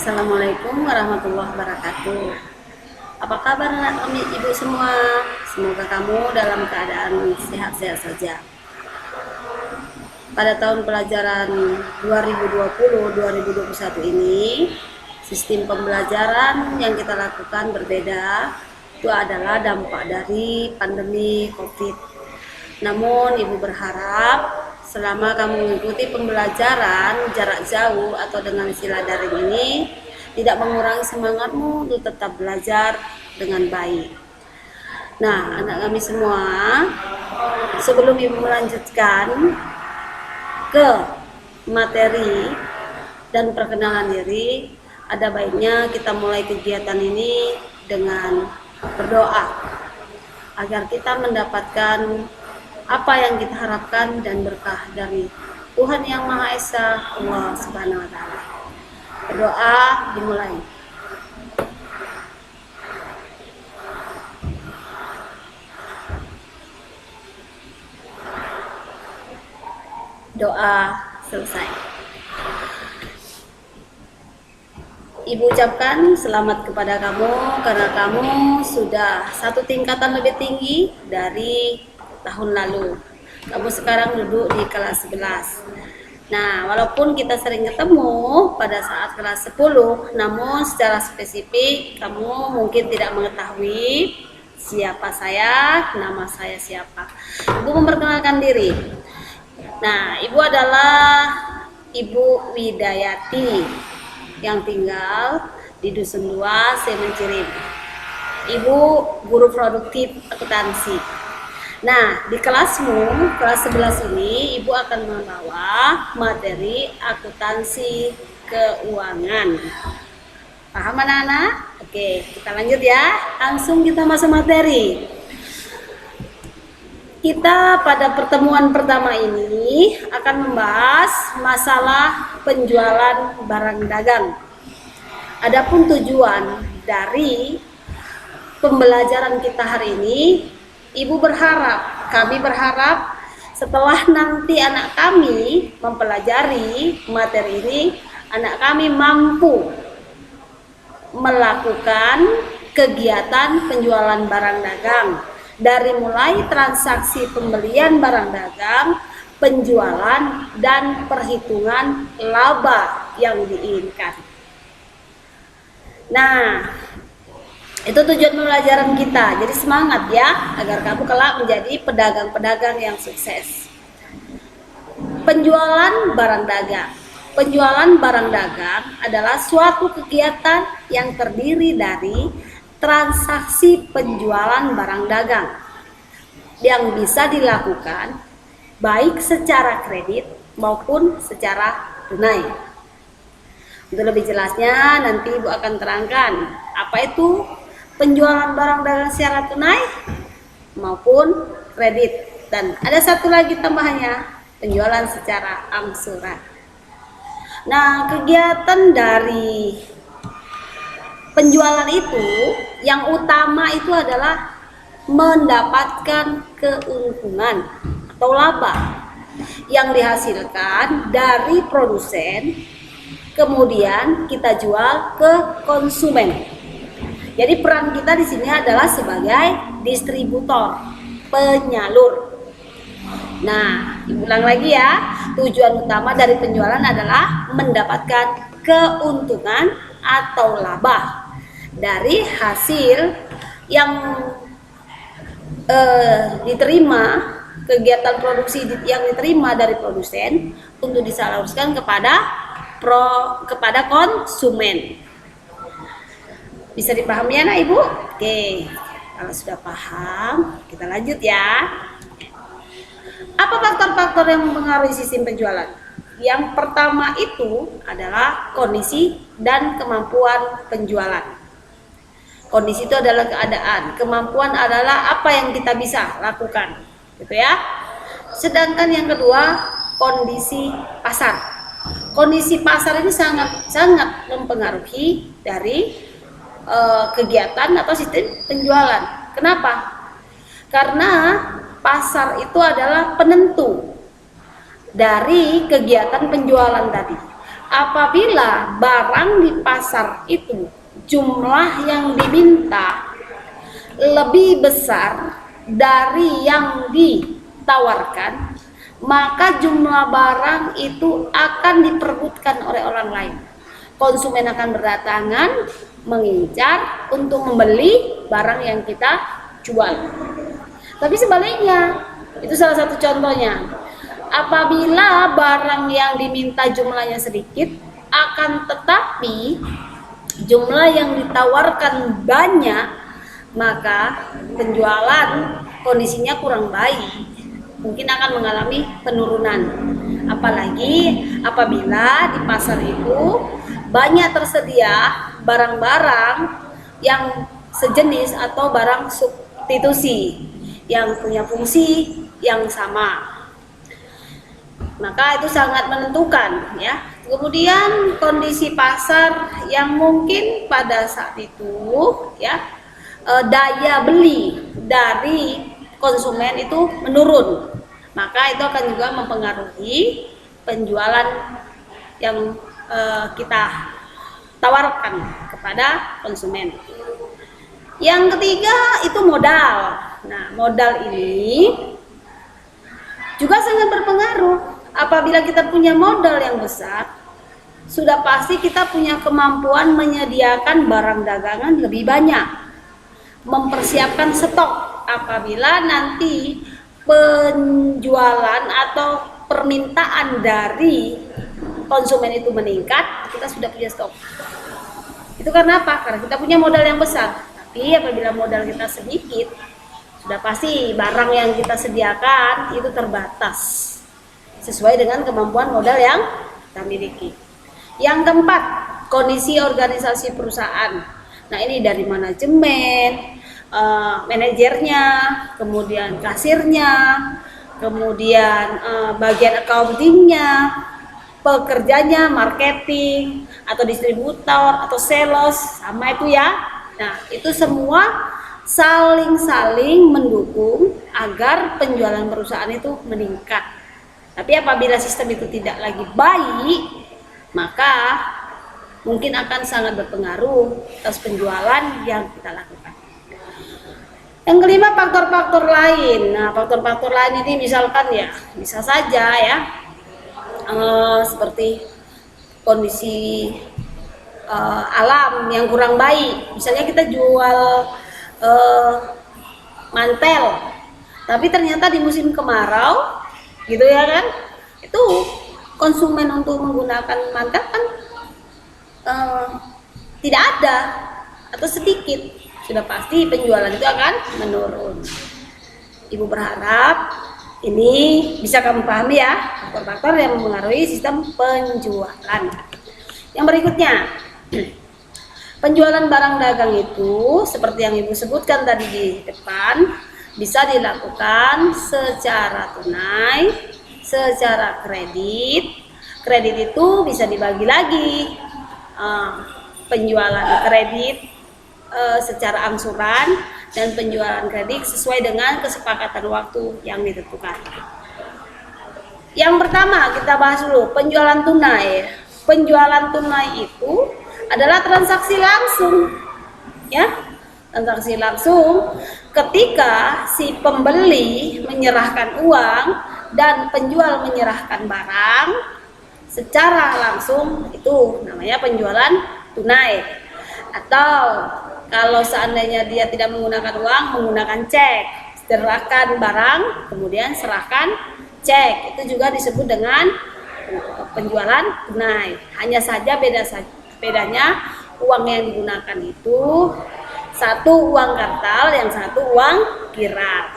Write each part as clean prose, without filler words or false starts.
Assalamualaikum warahmatullahi wabarakatuh. Apa kabar anak kami ibu semua? Semoga kamu dalam keadaan sehat-sehat saja. Pada tahun pelajaran 2020-2021 ini, sistem pembelajaran yang kita lakukan berbeda. Itu adalah dampak dari pandemi COVID. Namun ibu berharap selama kamu mengikuti pembelajaran jarak jauh atau dengan sila daring ini tidak mengurangi semangatmu untuk tetap belajar dengan baik. Nah, anak kami semua, sebelum ibu melanjutkan ke materi dan perkenalan diri, ada baiknya kita mulai kegiatan ini dengan berdoa agar kita mendapatkan apa yang kita harapkan dan berkah dari Tuhan Yang Maha Esa, Allah Subhanahu wa Ta'ala. Berdoa dimulai. Doa selesai. Ibu ucapkan selamat kepada kamu karena kamu sudah satu tingkatan lebih tinggi dari tahun lalu. Kamu sekarang duduk di kelas 11. Nah, walaupun kita sering ketemu pada saat kelas 10, namun secara spesifik kamu mungkin tidak mengetahui siapa saya, nama saya siapa. Ibu memperkenalkan diri. Nah, ibu adalah Ibu Widayati yang tinggal di Dusun 2, Semencirim. Ibu guru produktif akuntansi. Nah, di kelasmu, kelas 11 ini, Ibu akan membawa materi akuntansi keuangan. Paham anak-anak? Oke, kita lanjut ya. Langsung kita masuk materi. Kita pada pertemuan pertama ini akan membahas masalah penjualan barang dagang. Adapun tujuan dari pembelajaran kita hari ini, kami berharap setelah nanti anak kami mempelajari materi ini, anak kami mampu melakukan kegiatan penjualan barang dagang. Dari mulai transaksi pembelian barang dagang, penjualan, dan perhitungan laba yang diinginkan. Nah, itu tujuan pembelajaran kita. Jadi semangat ya, agar kamu kelak menjadi pedagang-pedagang yang sukses. Penjualan barang dagang. Penjualan barang dagang adalah suatu kegiatan yang terdiri dari transaksi penjualan barang dagang yang bisa dilakukan baik secara kredit maupun secara tunai. Untuk lebih jelasnya nanti Ibu akan terangkan apa itu penjualan barang dagang secara tunai maupun kredit, dan ada satu lagi tambahannya, penjualan secara angsuran. Nah, kegiatan dari penjualan itu yang utama itu adalah mendapatkan keuntungan atau laba yang dihasilkan dari produsen, kemudian kita jual ke konsumen. Jadi peran kita di sini adalah sebagai distributor, penyalur. Nah, diulang lagi ya. Tujuan utama dari penjualan adalah mendapatkan keuntungan atau laba dari hasil yang diterima, kegiatan produksi yang diterima dari produsen untuk disalurkan kepada konsumen. Bisa dipahami ya nak Ibu? Oke, kalau sudah paham, kita lanjut ya. Apa faktor-faktor yang mempengaruhi sistem penjualan? Yang pertama itu adalah kondisi dan kemampuan penjualan. Kondisi itu adalah keadaan, kemampuan adalah apa yang kita bisa lakukan, gitu ya. Sedangkan yang kedua, kondisi pasar. Kondisi pasar ini sangat mempengaruhi dari kegiatan atau sistem penjualan. Kenapa? Karena pasar itu adalah penentu dari kegiatan penjualan tadi. Apabila barang di pasar itu jumlah yang diminta lebih besar dari yang ditawarkan, maka jumlah barang itu akan diperebutkan oleh orang lain. Konsumen akan berdatangan mengincar untuk membeli barang yang kita jual. Tapi sebaliknya, itu salah satu contohnya. Apabila barang yang diminta jumlahnya sedikit, akan tetapi jumlah yang ditawarkan banyak, maka penjualan kondisinya kurang baik, mungkin akan mengalami penurunan. Apalagi apabila di pasar itu banyak tersedia barang-barang yang sejenis atau barang substitusi yang punya fungsi yang sama, maka itu sangat menentukan ya. Kemudian kondisi pasar yang mungkin pada saat itu ya, daya beli dari konsumen itu menurun, maka itu akan juga mempengaruhi penjualan yang kita tawarkan kepada konsumen. Yang ketiga itu modal. Nah, modal ini juga sangat berpengaruh. Apabila kita punya modal yang besar, sudah pasti kita punya kemampuan menyediakan barang dagangan lebih banyak, mempersiapkan stok. Apabila nanti penjualan atau permintaan dari konsumen itu meningkat, kita sudah punya stok. Itu karena apa? Karena kita punya modal yang besar. Tapi apabila modal kita sedikit, sudah pasti barang yang kita sediakan itu terbatas sesuai dengan kemampuan modal yang kita miliki. Yang keempat, kondisi organisasi perusahaan. Nah, ini dari manajemen, manajernya, kemudian kasirnya, kemudian bagian accountingnya, pekerjanya, marketing, atau distributor, atau sales, sama itu ya. Nah, itu semua saling mendukung agar penjualan perusahaan itu meningkat. Tapi apabila sistem itu tidak lagi baik, maka mungkin akan sangat berpengaruh atas penjualan yang kita lakukan. Yang kelima, faktor-faktor lain. Nah, faktor-faktor lain ini misalkan ya, bisa saja ya, seperti kondisi alam yang kurang baik. Misalnya kita jual mantel, tapi ternyata di musim kemarau, gitu ya kan, itu konsumen untuk menggunakan mantel kan tidak ada atau sedikit, sudah pasti penjualan itu akan menurun. Ibu berharap ini bisa kamu pahami ya, faktor-faktor yang mempengaruhi sistem penjualan. Yang berikutnya, penjualan barang dagang itu seperti yang Ibu sebutkan tadi di depan, bisa dilakukan secara tunai, secara kredit. Kredit itu bisa dibagi lagi, penjualan kredit secara angsuran dan penjualan kredit sesuai dengan kesepakatan waktu yang ditentukan. Yang pertama kita bahas dulu penjualan tunai. Penjualan tunai itu adalah transaksi langsung, ya. Transaksi langsung ketika si pembeli menyerahkan uang dan penjual menyerahkan barang secara langsung, itu namanya penjualan tunai. Atau kalau seandainya dia tidak menggunakan uang, menggunakan cek, serahkan barang kemudian serahkan cek, itu juga disebut dengan penjualan tunai. Hanya saja bedanya uang yang digunakan itu satu uang kartal, yang satu uang kirap.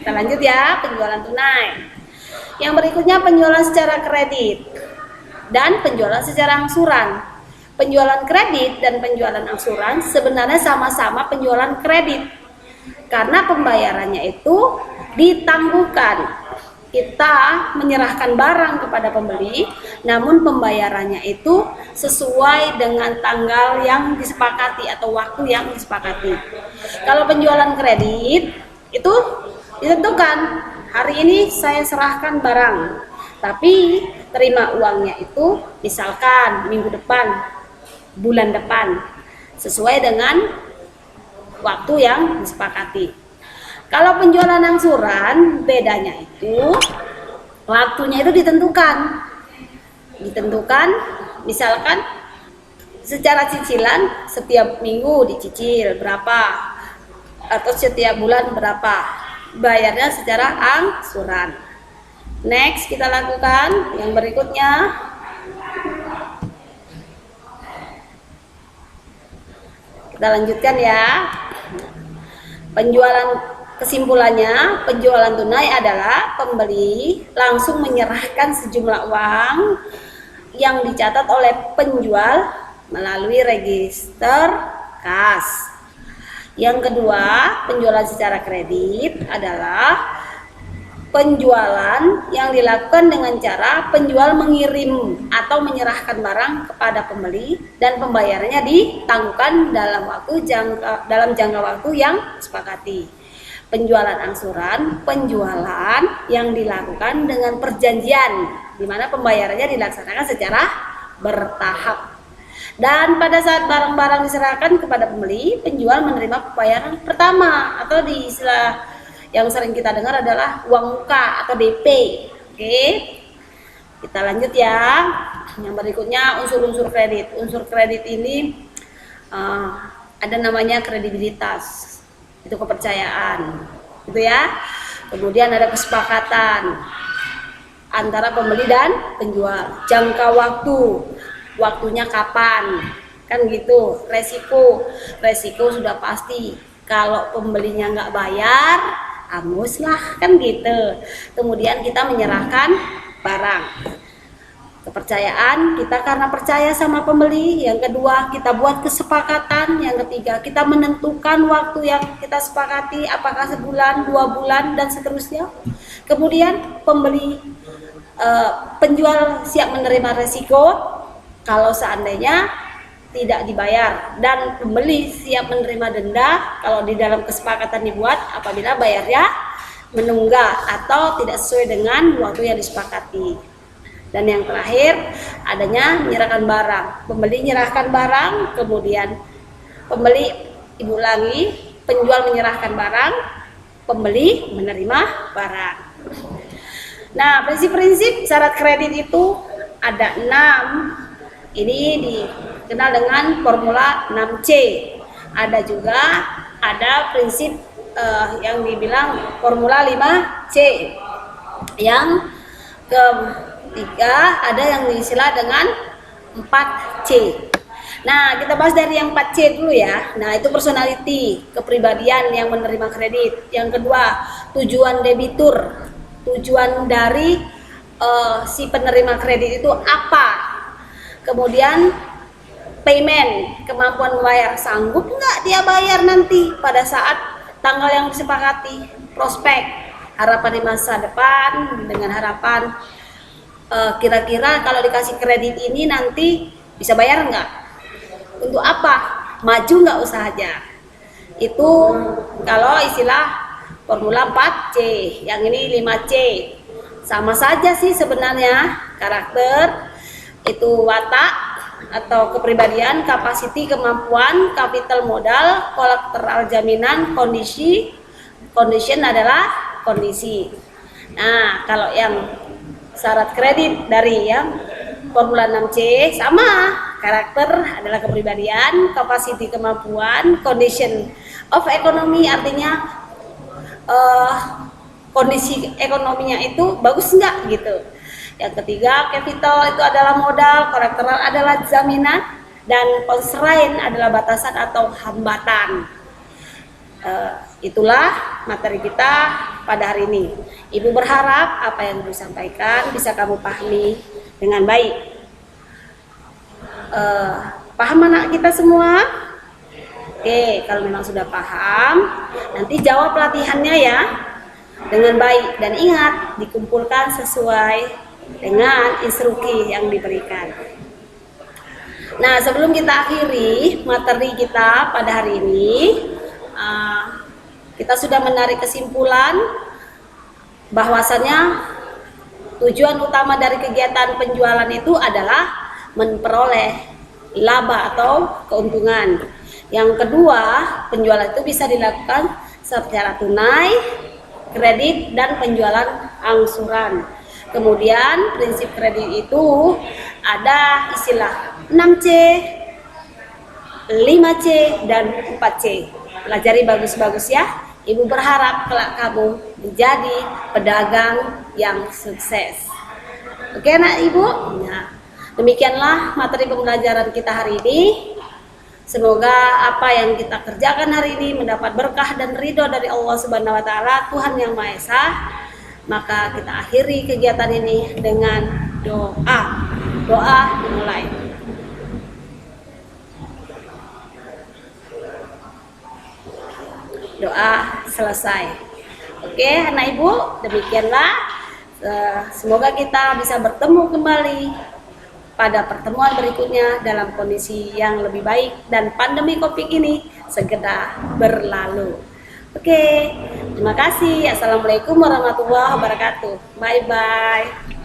Kita lanjut ya, penjualan tunai. Yang berikutnya penjualan secara kredit dan penjualan secara angsuran. Penjualan kredit dan penjualan angsuran sebenarnya sama-sama penjualan kredit, karena pembayarannya itu ditangguhkan. Kita menyerahkan barang kepada pembeli, namun pembayarannya itu sesuai dengan tanggal yang disepakati atau waktu yang disepakati. Kalau penjualan kredit itu ditentukan, hari ini saya serahkan barang, tapi terima uangnya itu misalkan minggu depan, bulan depan, sesuai dengan waktu yang disepakati. Kalau penjualan angsuran, bedanya itu waktunya itu ditentukan, misalkan secara cicilan setiap minggu dicicil berapa, atau setiap bulan berapa, bayarnya secara angsuran. Next, kita lakukan yang berikutnya. Kita lanjutkan ya. Kesimpulannya, penjualan tunai adalah pembeli langsung menyerahkan sejumlah uang yang dicatat oleh penjual melalui register kas. Yang kedua, penjualan secara kredit adalah penjualan yang dilakukan dengan cara penjual mengirim atau menyerahkan barang kepada pembeli dan pembayarannya ditangguhkan dalam jangka waktu yang disepakati. Penjualan angsuran, penjualan yang dilakukan dengan perjanjian, di mana pembayarannya dilaksanakan secara bertahap. Dan pada saat barang-barang diserahkan kepada pembeli, penjual menerima pembayaran pertama, atau di istilah yang sering kita dengar adalah uang muka atau DP. Oke, kita lanjut ya. Yang berikutnya, unsur-unsur kredit. Unsur kredit ini ada namanya kredibilitas, itu kepercayaan, gitu ya. Kemudian ada kesepakatan antara pembeli dan penjual, jangka waktunya kapan, kan gitu. Resiko sudah pasti, kalau pembelinya nggak bayar, angus lah, kan gitu. Kemudian kita menyerahkan barang. Kepercayaan, kita karena percaya sama pembeli. Yang kedua, kita buat kesepakatan. Yang ketiga, kita menentukan waktu yang kita sepakati, apakah sebulan, 2 bulan, dan seterusnya. Kemudian penjual siap menerima resiko kalau seandainya tidak dibayar, dan pembeli siap menerima denda kalau di dalam kesepakatan dibuat apabila bayarnya menunggak atau tidak sesuai dengan waktu yang disepakati. Dan yang terakhir, adanya menyerahkan barang. Pembeli menyerahkan barang, kemudian penjual menyerahkan barang, pembeli menerima barang. Nah, prinsip-prinsip syarat kredit itu ada 6. Ini dikenal dengan formula 6C. Ada prinsip yang dibilang formula 5C. Yang ketiga ada yang diistilah dengan 4C. Nah, kita bahas dari yang 4C dulu ya. Nah, itu personality, kepribadian yang menerima kredit. Yang kedua, tujuan debitur. Tujuan dari si penerima kredit itu apa? Kemudian payment, kemampuan membayar, sanggup nggak dia bayar nanti pada saat tanggal yang disepakati. Prospek, harapan di masa depan, dengan harapan kira-kira kalau dikasih kredit ini nanti bisa bayar nggak? Untuk apa? Maju nggak usahanya? Itu kalau istilah formula 4C. Yang ini 5C. Sama saja sih sebenarnya. Karakter itu watak atau kepribadian, capacity, kemampuan, capital modal, kolateral jaminan, condition adalah kondisi. Nah, kalau yang syarat kredit dari yang formula 6C sama, karakter adalah kepribadian, capacity kemampuan, condition of economy artinya kondisi ekonominya itu bagus nggak gitu. Yang ketiga, capital itu adalah modal, collateral adalah jaminan, dan constraint adalah batasan atau hambatan. Itulah materi kita pada hari ini. Ibu berharap apa yang Ibu sampaikan bisa kamu pahami dengan baik. Paham anak kita semua? Oke, kalau memang sudah paham, nanti jawab latihannya ya dengan baik, dan ingat dikumpulkan sesuai dengan instruksi yang diberikan. Nah, sebelum kita akhiri materi kita pada hari ini, kita sudah menarik kesimpulan bahwasannya Tujuan utama dari kegiatan penjualan itu adalah memperoleh laba atau keuntungan. Yang kedua, penjualan itu bisa dilakukan secara tunai, kredit, dan penjualan angsuran. Kemudian prinsip kredit itu ada istilah 6C, 5C, dan 4C. Pelajari bagus-bagus ya. Ibu berharap kelak kamu menjadi pedagang yang sukses. Oke nak ibu? Nah, demikianlah materi pembelajaran kita hari ini. Semoga apa yang kita kerjakan hari ini mendapat berkah dan ridho dari Allah Subhanahu wa taala, Tuhan yang Maha Esa. Maka kita akhiri kegiatan ini dengan doa. Doa dimulai. Doa selesai. Oke, anak ibu, demikianlah. Semoga kita bisa bertemu kembali pada pertemuan berikutnya dalam kondisi yang lebih baik dan pandemi COVID ini segera berlalu. Oke, terima kasih. Assalamualaikum warahmatullahi wabarakatuh. Bye-bye.